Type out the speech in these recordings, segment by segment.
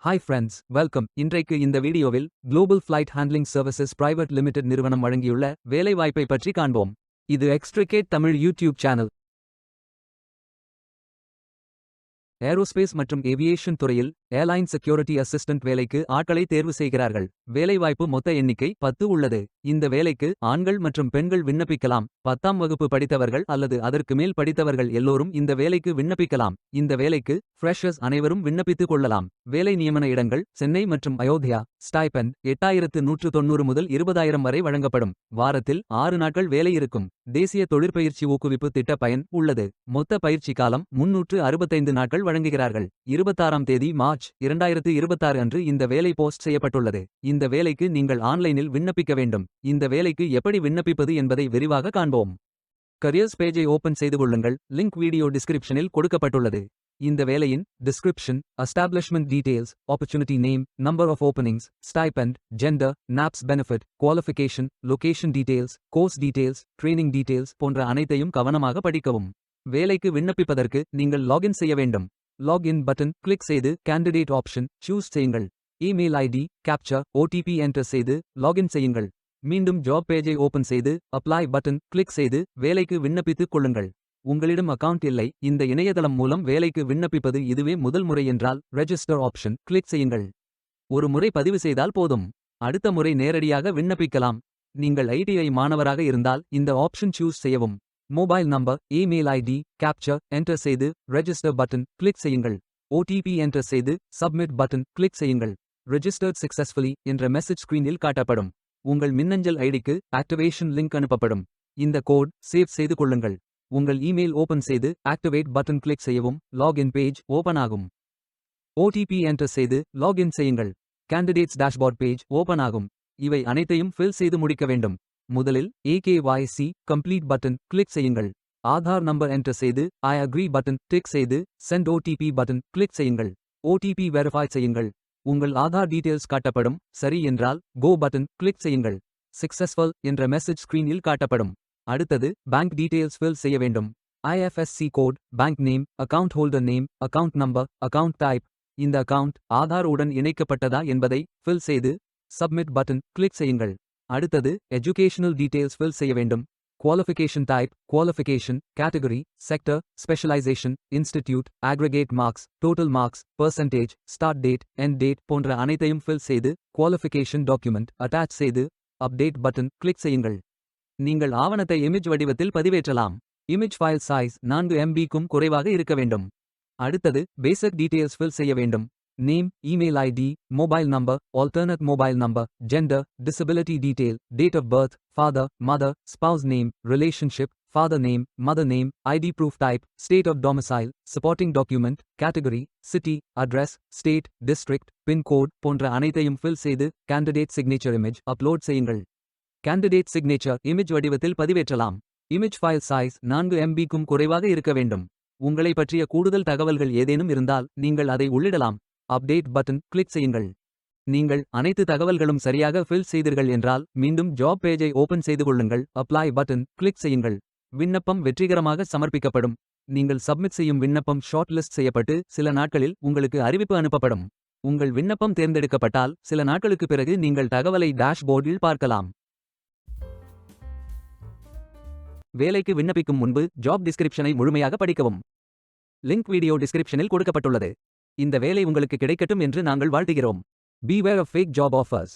Hi friends, welcome. இன்றைக்கு இந்த வீடியோவில் global flight handling services private limited நிறுவனம் வழங்கியுள்ள வேலைவாய்ப்பை பற்றி காண்போம். இது extricate Tamil YouTube channel. Aerospace மற்றும் ஏவியேஷன் துறையில் ஏர்லைன் செக்யூரிட்டி அசிஸ்டன்ட் வேலைக்கு ஆட்களை தேர்வு செய்கிறார்கள். வேலைவாய்ப்பு மொத்த எண்ணிக்கை 10 உள்ளது. இந்த வேலைக்கு ஆண்கள் மற்றும் பெண்கள் விண்ணப்பிக்கலாம். 10ஆம் வகுப்பு படித்தவர்கள் அல்லது அதற்கு மேல் படித்தவர்கள் எல்லோரும் இந்த வேலைக்கு விண்ணப்பிக்கலாம். இந்த வேலைக்கு ஃப்ரெஷர்ஸ் அனைவரும் விண்ணப்பித்துக் கொள்ளலாம். வேலை நியமன இடங்கள் சென்னை மற்றும் அயோத்தியா. ஸ்டைபெண்ட் 8190 முதல் 20,000 வரை வழங்கப்படும். வாரத்தில் 6 நாட்கள் வேலை இருக்கும். தேசிய தொழிற்பயிற்சி ஊக்குவிப்பு திட்ட பயன் உள்ளது. மொத்த பயிற்சி காலம் 365 நாட்கள் வழங்குகிறார்கள். 26ஆம் தேதி மார்ச் 2026 அன்று இந்த வேலை போஸ்ட் செய்யப்பட்டுள்ளது. இந்த வேலைக்கு நீங்கள் ஆன்லைனில் விண்ணப்பிக்க வேண்டும். இந்த வேலைக்கு எப்படி விண்ணப்பிப்பது என்பதை விரிவாக காண்போம். கரியர்ஸ் பேஜை ஓபன் செய்து கொள்ளுங்கள். லிங்க் வீடியோ டிஸ்கிரிப்ஷனில் கொடுக்கப்பட்டுள்ளது. இந்த வேலையின் description, establishment details, opportunity name, number of openings, stipend, gender, NAPS benefit, qualification, location details, course details, training details போன்ற அனைத்தையும் கவனமாக படிக்கவும். வேலைக்கு விண்ணப்பிப்பதற்கு நீங்கள் லாகின் செய்ய வேண்டும். லாகின் பட்டன் கிளிக் செய்து கேண்டிடேட் ஆப்ஷன் சூஸ் செய்யுங்கள். Email ID, captcha, OTP enter செய்து லாகின் செய்யுங்கள். மீண்டும் ஜாப் பேஜை ஓபன் செய்து அப்ளை பட்டன் கிளிக் செய்து வேலைக்கு விண்ணப்பித்துக் கொள்ளுங்கள். உங்களிடம் அக்கவுண்ட் இல்லை, இந்த இணையதளம் மூலம் வேலைக்கு விண்ணப்பிப்பது இதுவே முதல் முறை என்றால் ரெஜிஸ்டர் ஆப்ஷன் கிளிக் செய்யுங்கள். ஒரு முறை பதிவு செய்தால் போதும். அடுத்த முறை நேரடியாக விண்ணப்பிக்கலாம். நீங்கள் ஐடிஐ மாணவராக இருந்தால் இந்த ஆப்ஷன் சூஸ் செய்யவும். Mobile number, email ID, captcha enter செய்து ரெஜிஸ்டர் பட்டன் கிளிக் செய்யுங்கள். ஓடிபி என்டர் செய்து சப்மிட் பட்டன் கிளிக் செய்யுங்கள். ரெஜிஸ்டர்ட் சக்சஸ்ஃபுல்லி என்ற மெசேஜ் ஸ்கிரீனில் காட்டப்படும். உங்கள் மின்னஞ்சல் ஐடிக்கு ஆக்டிவேஷன் லிங்க் அனுப்பப்படும். இந்த கோட் சேவ் செய்து கொள்ளுங்கள். உங்கள் இமெயில் ஓபன் செய்து ஆக்டிவேட் பட்டன் கிளிக் செய்யவும். லாகின் பேஜ் ஓபன் ஆகும். ஓடிபி என்டர் செய்து லாகின் செய்யுங்கள். கேண்டிடேட்ஸ் டேஷ்போர்ட் பேஜ் ஓபன் ஆகும். இவை அனைத்தையும் ஃபில் செய்து முடிக்க வேண்டும். முதலில் AKYC கம்ப்ளீட் பட்டன் கிளிக் செய்யுங்கள். ஆதார் நம்பர் என்டர் செய்து ஐ அக்ரி பட்டன் டிக் செய்து சென்ட் ஓடிபி பட்டன் கிளிக் செய்யுங்கள். ஓடிபி வெரிஃபை செய்யுங்கள். உங்கள் ஆதார் டீடைல்ஸ் காட்டப்படும். சரி என்றால் கோ பட்டன் கிளிக் செய்யுங்கள். சக்சஸ்ஃபுல் என்ற மெசேஜ் ஸ்கிரீனில் காட்டப்படும். அடுத்தது பேங்க் டீடைல்ஸ் ஃபில் செய்ய வேண்டும். IFSC code, bank name, account holder name, account number, account type. இந்த அக்கவுண்ட் ஆதார் உடன் இணைக்கப்பட்டதா என்பதை ஃபில் செய்து சப்மிட் பட்டன் கிளிக் செய்யுங்கள். அடுத்தது எஜுகேஷனல் டீடைல்ஸ் ஃபில் செய்ய வேண்டும். Qualification type, qualification, category, sector, specialisation, institute, aggregate marks, total marks, percentage, start date, end date போன்ற அனைத்தையும் ஃபில் செய்து குவாலிஃபிகேஷன் டாக்குமெண்ட் அட்டாச் செய்து அப்டேட் பட்டன் கிளிக் செய்யுங்கள். நீங்கள் ஆவணத்தை இமேஜ் வடிவத்தில் பதிவேற்றலாம். இமேஜ் ஃபைல் சைஸ் 4 MB-க்கும் குறைவாக இருக்க வேண்டும். அடுத்தது பேசிக் டீடைல்ஸ் ஃபில் செய்ய வேண்டும். Name, email ID, mobile number, alternate mobile number, gender, disability detail, date of birth, father, mother, spouse name, relationship, father name, mother name, ID proof type, state of domicile, supporting document, category, city, address, state, district, pincode போன்ற அனைத்தையும் fill செய்து candidate signature image upload செய்யுங்கள். Candidate signature image வடிவத்தில் பதிவேற்றலாம். Image file size 4 MB-க்கும் குறைவாக இருக்க வேண்டும். உங்களை பற்றிய கூடுதல் தகவல்கள் ஏதேனும் இருந்தால் நீங்கள் அதை உள்ளிடலாம். அப்டேட் பட்டன் கிளிக் செய்யுங்கள். நீங்கள் அனைத்து தகவல்களும் சரியாக ஃபில் செய்தீர்கள் என்றால் மீண்டும் ஜாப் பேஜை ஓபன் செய்து கொள்ளுங்கள். அப்ளை பட்டன் கிளிக் செய்யுங்கள். விண்ணப்பம் வெற்றிகரமாக சமர்ப்பிக்கப்படும். நீங்கள் சப்மிட் செய்யும் விண்ணப்பம் ஷார்ட் லிஸ்ட் செய்யப்பட்டு சில நாட்களில் உங்களுக்கு அறிவிப்பு அனுப்பப்படும். உங்கள் விண்ணப்பம் தேர்ந்தெடுக்கப்பட்டால் சில நாட்களுக்கு பிறகு நீங்கள் தகவலை டேஷ்போர்டில் பார்க்கலாம். வேலைக்கு விண்ணப்பிக்கும் முன்பு ஜாப் டிஸ்கிரிப்ஷனை முழுமையாக படிக்கவும். லிங்க் வீடியோ டிஸ்கிரிப்ஷனில் கொடுக்கப்பட்டுள்ளது. இந்த வேலை உங்களுக்கு கிடைக்கட்டும் என்று நாங்கள் வாழ்த்துகிறோம். Beware of fake job offers.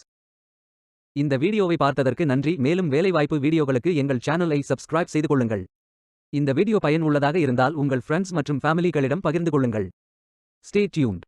இந்த வீடியோவை பார்த்ததற்கு நன்றி. மேலும் வேலைவாய்ப்பு வீடியோகளுக்கு எங்கள் சேனலை சப்ஸ்கிரைப் செய்து கொள்ளுங்கள். இந்த வீடியோ பயன் உள்ளதாக இருந்தால் உங்கள் ஃப்ரெண்ட்ஸ் மற்றும் ஃபேமிலிகளிடம் பகிர்ந்து கொள்ளுங்கள். Stay tuned.